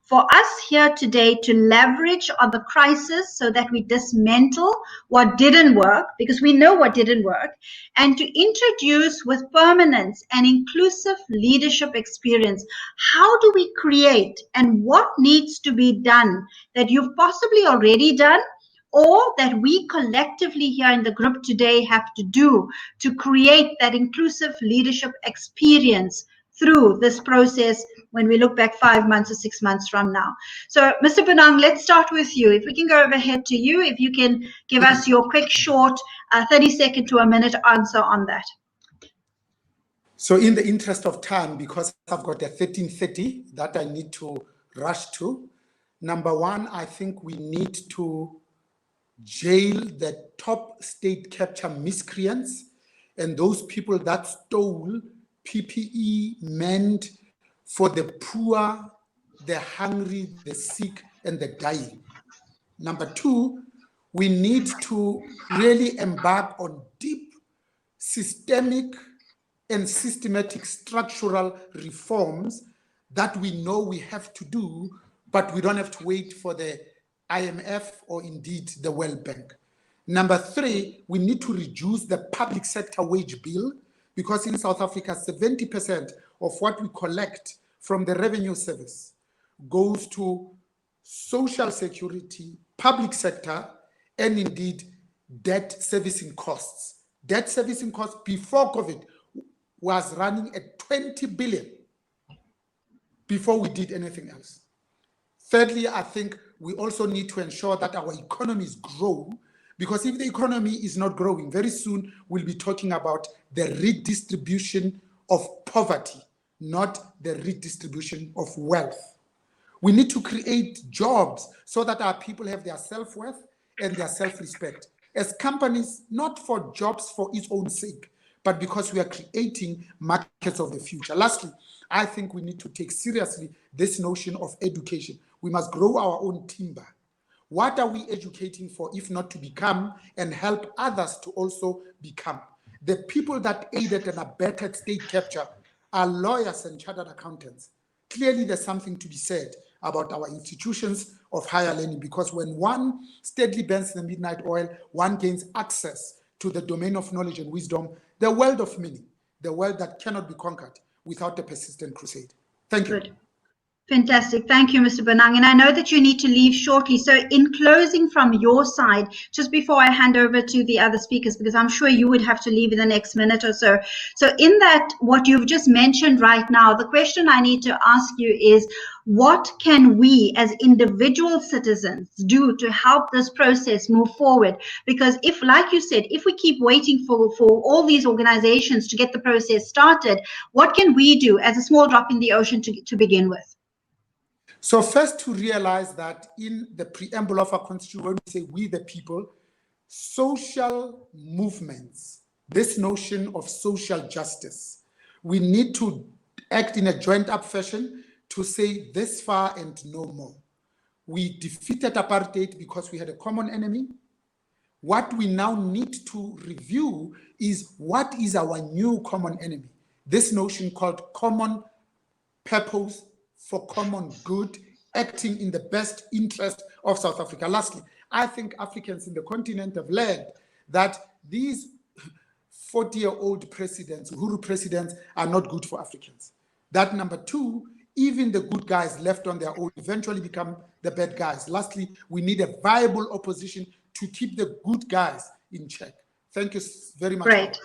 for us here today to leverage on the crisis so that we dismantle what didn't work, because we know what didn't work, and to introduce with permanence an inclusive leadership experience. How do we create and what needs to be done that you've possibly already done or that we collectively here in the group today have to do to create that inclusive leadership experience through this process when we look back 5 months or 6 months from now. So, Mr. Bonang, let's start with you. If we can go overhead to you, if you can give us your quick, short, 30-second to a minute answer on that. So in the interest of time, because I've got a 13:30 that I need to rush to, number one, I think we need to jail the top state capture miscreants and those people that stole PPE meant for the poor, the hungry, the sick, and the dying. Number two, we need to really embark on deep, systemic, and systematic structural reforms that we know we have to do, but we don't have to wait for the IMF or indeed the World Bank. Number three, we need to reduce the public sector wage bill, because in South Africa, 70% of what we collect from the revenue service goes to social security, public sector, and indeed debt servicing costs. Debt servicing costs before COVID was running at 20 billion before we did anything else. Thirdly, I think we also need to ensure that our economies grow, because if the economy is not growing, very soon we'll be talking about the redistribution of poverty, not the redistribution of wealth. We need to create jobs so that our people have their self-worth and their self-respect as companies, not for jobs for its own sake, but because we are creating markets of the future. Lastly, I think we need to take seriously this notion of education. We must grow our own timber. What are we educating for if not to become and help others to also become? The people that aided and abetted state capture are lawyers and chartered accountants. Clearly, there's something to be said about our institutions of higher learning, because when one steadily burns the midnight oil, one gains access to the domain of knowledge and wisdom, the world of meaning, the world that cannot be conquered without a persistent crusade. Thank you. Good. Fantastic. Thank you, Mr. Bonang. And I know that you need to leave shortly. So in closing from your side, just before I hand over to the other speakers, because I'm sure you would have to leave in the next minute or so. So in that, what you've just mentioned right now, the question I need to ask you is, what can we as individual citizens do to help this process move forward? Because if, like you said, if we keep waiting for all these organizations to get the process started, what can we do as a small drop in the ocean to begin with? So first, to realize that in the preamble of our constitution, when we say we the people, social movements, this notion of social justice, we need to act in a joint up fashion to say this far and no more. We defeated apartheid because we had a common enemy. What we now need to review is what is our new common enemy. This notion called common purpose for common good, acting in the best interest of South Africa. Lastly, I think Africans in the continent have learned that these 40-year-old presidents, Uhuru presidents, are not good for Africans. That number two, even the good guys left on their own eventually become the bad guys. Lastly, we need a viable opposition to keep the good guys in check. Thank you very much. Great.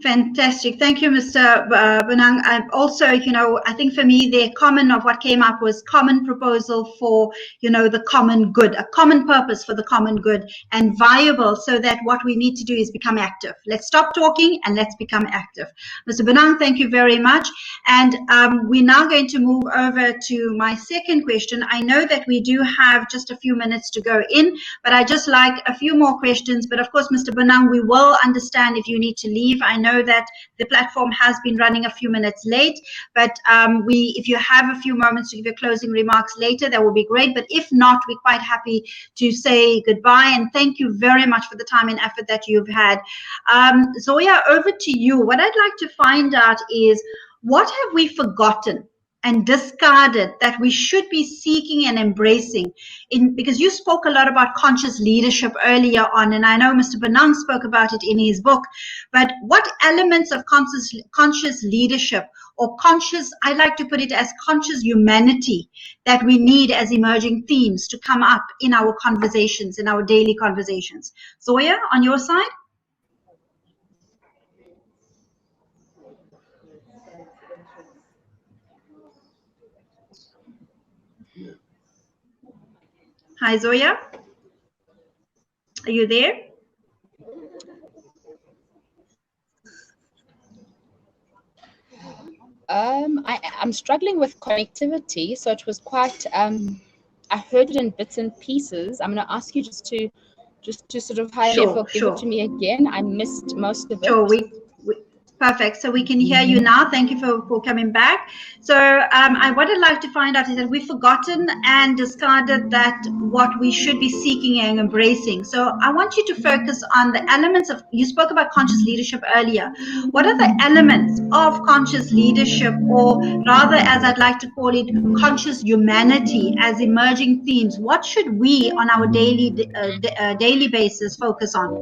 Fantastic. Thank you, Mr. Bonang. Also, I think for me, the common of what came up was common proposal for, the common good, a common purpose for the common good, and viable, so that what we need to do is become active. Let's stop talking and let's become active. Mr. Bonang, thank you very much. And we're now going to move over to my second question. I know that we do have just a few minutes to go in, but I just like a few more questions. But of course, Mr. Bonang, we will understand if you need to leave. I know that the platform has been running a few minutes late, but if you have a few moments to give your closing remarks later, that will be great. But if not, we're quite happy to say goodbye, and thank you very much for the time and effort that you've had. Zoya, over to you. What I'd like to find out is, what have we forgotten and discarded that we should be seeking and embracing? Because you spoke a lot about conscious leadership earlier on, and I know Mr. Bonang spoke about it in his book, but what elements of conscious leadership, or conscious, I like to put it as conscious humanity, that we need as emerging themes to come up in our conversations, in our daily conversations? Zoya, on your side? Hi, Zoya. Are you there? I'm struggling with connectivity, so it was quite. I heard it in bits and pieces. I'm going to ask you just to sort of high level give it to me again. I missed most of it. Sure, Perfect. So we can hear you now. Thank you for coming back. So what I'd like to find out is that we've forgotten and discarded that what we should be seeking and embracing. So I want you to focus on the elements of, you spoke about conscious leadership earlier. What are the elements of conscious leadership, or rather, as I'd like to call it, conscious humanity as emerging themes? What should we on our daily basis focus on?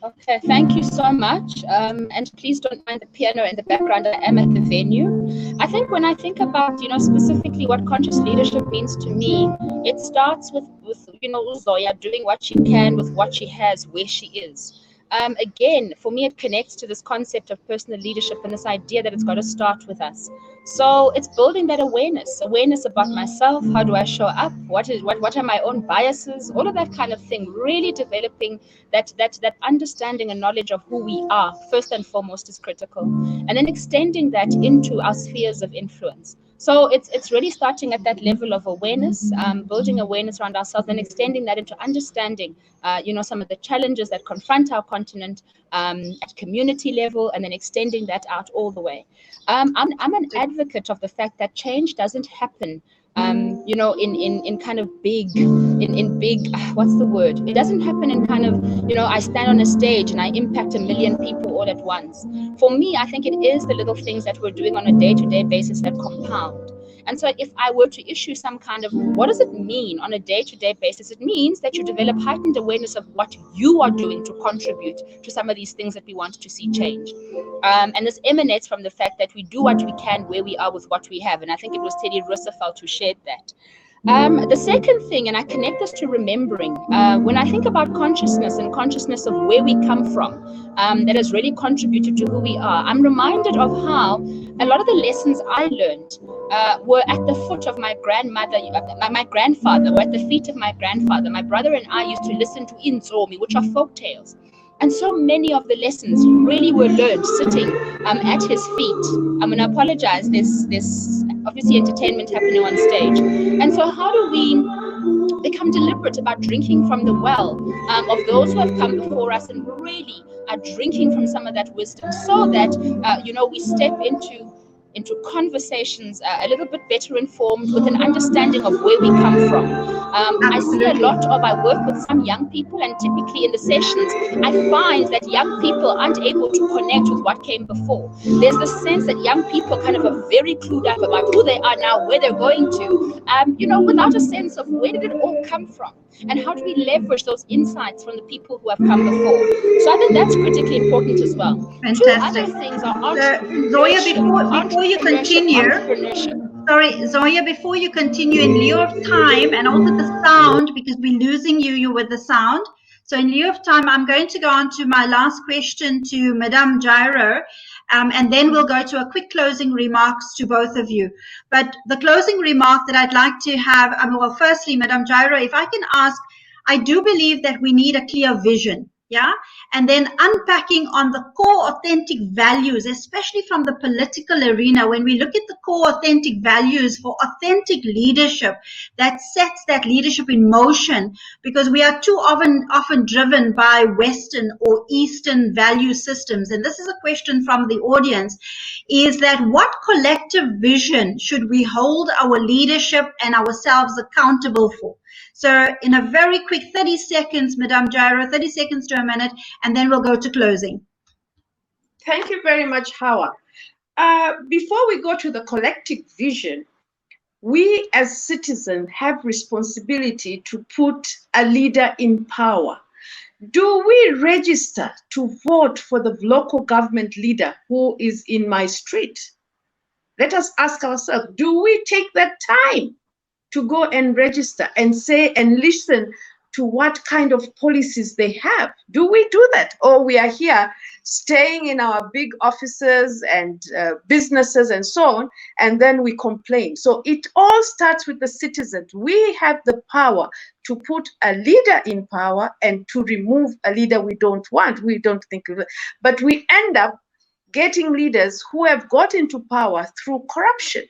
Okay, thank you so much. And please don't mind the piano in the background. I am at the venue. I think when I think about, specifically what conscious leadership means to me, it starts with Zoya doing what she can with what she has, where she is. Again, for me, it connects to this concept of personal leadership and this idea that it's got to start with us. So it's building that awareness about myself. How do I show up? What are my own biases? All of that kind of thing. Really developing that understanding and knowledge of who we are first and foremost is critical, and then extending that into our spheres of influence. So it's really starting at that level of awareness, building awareness around ourselves, and extending that into understanding, some of the challenges that confront our continent at community level, and then extending that out all the way. I'm an advocate of the fact that change doesn't happen, in kind of big, what's the word? It doesn't happen in kind of, I stand on a stage and I impact 1 million people all at once. For me, I think it is the little things that we're doing on a day-to-day basis that compound. And so if I were to issue some kind of, what does it mean on a day-to-day basis? It means that you develop heightened awareness of what you are doing to contribute to some of these things that we want to see change. And this emanates from the fact that we do what we can where we are with what we have. And I think it was Teddy Roosevelt who shared that. The second thing, and I connect this to remembering, when I think about consciousness and consciousness of where we come from, that has really contributed to who we are, I'm reminded of how a lot of the lessons I learned were at the foot of my grandmother, my grandfather, or at the feet of my grandfather. My brother and I used to listen to Inzomi, which are folk tales. And so many of the lessons really were learned sitting at his feet. I'm going to apologize. There's obviously entertainment happening on stage. And so how do we become deliberate about drinking from the well of those who have come before us, and really are drinking from some of that wisdom, so that, we step into conversations a little bit better informed, with an understanding of where we come from. I see a lot of, I work with some young people, and typically in the sessions, I find that young people aren't able to connect with what came before. There's the sense that young people kind of are very clued up about who they are now, where they're going to, without a sense of where did it all come from, and how do we leverage those insights from the people who have come before. So I think that's critically important as well. Fantastic. Two other things are Zoya, before you continue, sorry, Zoya, before you continue, in lieu of time and also the sound, because we're losing you with the sound. So in lieu of time, I'm going to go on to my last question to Madame Jairo, and then we'll go to a quick closing remarks to both of you. But the closing remark that I'd like to have, well, firstly, Madame Jairo, if I can ask, I do believe that we need a clear vision. Yeah, and then unpacking on the core authentic values, especially from the political arena, when we look at the core authentic values for authentic leadership that sets that leadership in motion, because we are too often driven by Western or Eastern value systems. And this is a question from the audience, is that what collective vision should we hold our leadership and ourselves accountable for? So in a very quick 30 seconds, Madame Jairo, 30 seconds to a minute, and then we'll go to closing. Thank you very much, Hawa. Before we go to the collective vision, we as citizens have responsibility to put a leader in power. Do we register to vote for the local government leader who is in my street? Let us ask ourselves, do we take that time to go and register and say and listen to what kind of policies they have? Do we do that? Or we are here staying in our big offices and businesses and so on, and then we complain. So it all starts with the citizens. We have the power to put a leader in power and to remove a leader we don't want, we don't think of it. But we end up getting leaders who have got into power through corruption.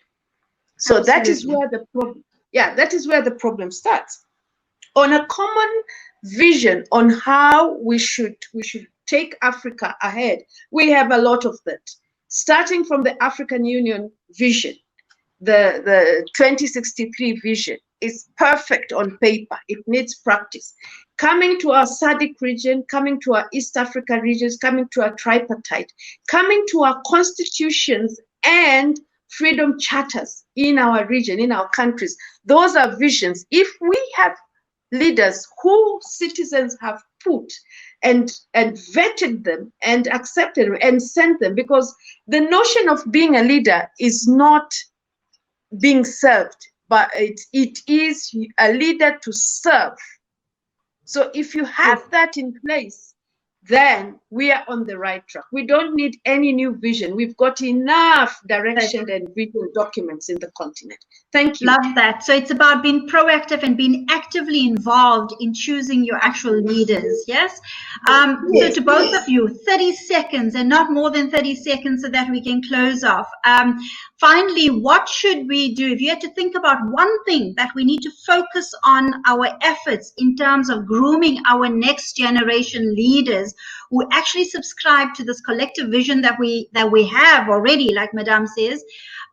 So Absolutely. That is where the problem. Yeah, that is where the problem starts. On a common vision on how we should take Africa ahead. We have a lot of that. Starting from the African Union vision, the 2063 vision is perfect on paper. It needs practice. Coming to our SADC region, coming to our East Africa regions, coming to our tripartite, coming to our constitutions and freedom charters in our region, in our countries. Those are visions. If we have leaders who citizens have put and vetted them and accepted them and sent them, because the notion of being a leader is not being served, but it is a leader to serve. So if you have that in place, then we are on the right track. We don't need any new vision. We've got enough direction and vision documents in the continent. Thank you. Love that. So it's about being proactive and being actively involved in choosing your actual leaders. Yes. So to both of you, 30 seconds and not more than 30 seconds so that we can close off. Finally, what should we do? If you had to think about one thing that we need to focus on our efforts in terms of grooming our next generation leaders who actually subscribe to this collective vision that we have already, like Madame says,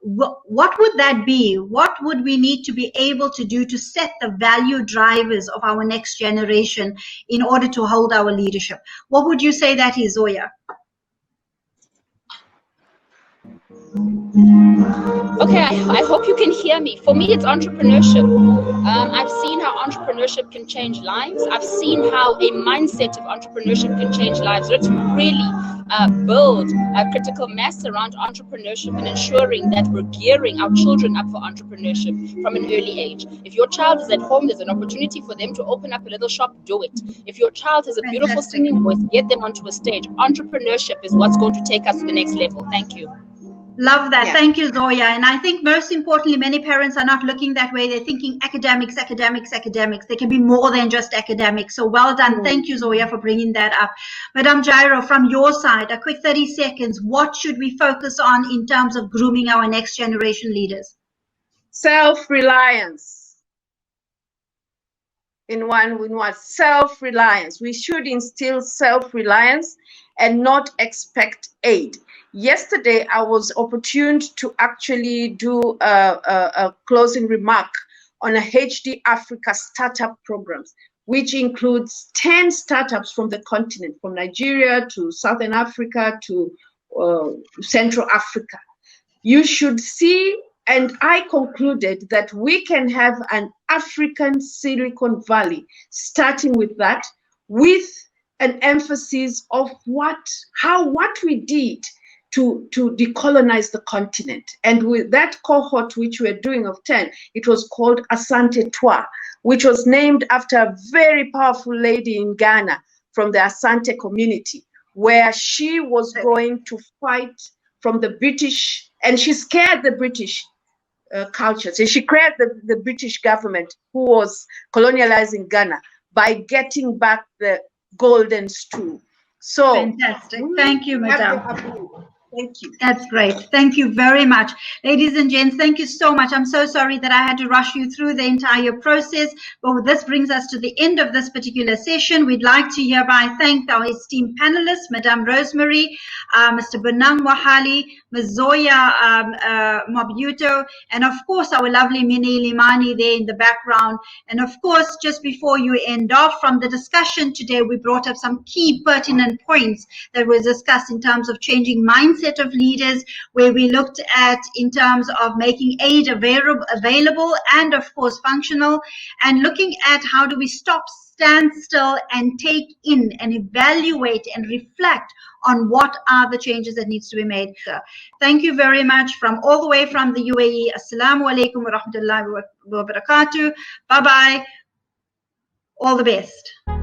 what would that be? What would we need to be able to do to set the value drivers of our next generation in order to hold our leadership? What would you say that is, Zoya? Okay, I hope you can hear me. For me, it's entrepreneurship. I've seen how entrepreneurship can change lives. I've seen how a mindset of entrepreneurship can change lives. Let's really build a critical mass around entrepreneurship and ensuring that we're gearing our children up for entrepreneurship from an early age. If your child is at home, there's an opportunity for them to open up a little shop, do it. If your child has a beautiful singing voice, get them onto a stage. Entrepreneurship is what's going to take us to the next level. Thank you. Love that. Yeah. Thank you, Zoya. And I think most importantly, many parents are not looking that way. They're thinking academics, academics, academics. They can be more than just academics. So well done. Thank you, Zoya, for bringing that up. Madame Jairo, from your side, a quick 30 seconds. What should we focus on in terms of grooming our next generation leaders? Self-reliance. In one self-reliance. We should instill self-reliance and not expect aid. Yesterday, I was opportuned to actually do a closing remark on a HD Africa startup programs, which includes 10 startups from the continent, from Nigeria to Southern Africa to Central Africa. You should see, and I concluded that we can have an African Silicon Valley, starting with that, with an emphasis of what we did to decolonize the continent. And with that cohort, which we're doing of 10, it was called Asante Twa, which was named after a very powerful lady in Ghana from the Asante community, where she was going to fight from the British, and she scared the British culture. So she scared the British government who was colonializing Ghana by getting back the golden stool. So fantastic. Thank you, Madame. Thank you. That's great. Thank you very much. Ladies and gents, thank you so much. I'm so sorry that I had to rush you through the entire process, but this brings us to the end of this particular session. We'd like to hereby thank our esteemed panelists, Madame Rosemary, Mr. Bonang Wahali, Ms. Zoya Mobutu, and of course, our lovely Minnie Limani there in the background. And of course, just before you end off, from the discussion today, we brought up some key pertinent points that were discussed in terms of changing mindset of leaders, where we looked at in terms of making aid available and of course functional, and looking at how do we stop, stand still, and take in and evaluate and reflect on what are the changes that needs to be made. Thank you very much from all the way from the UAE. Assalamu alaikum wa rahmatullahi wa barakatuh. Bye bye. All the best.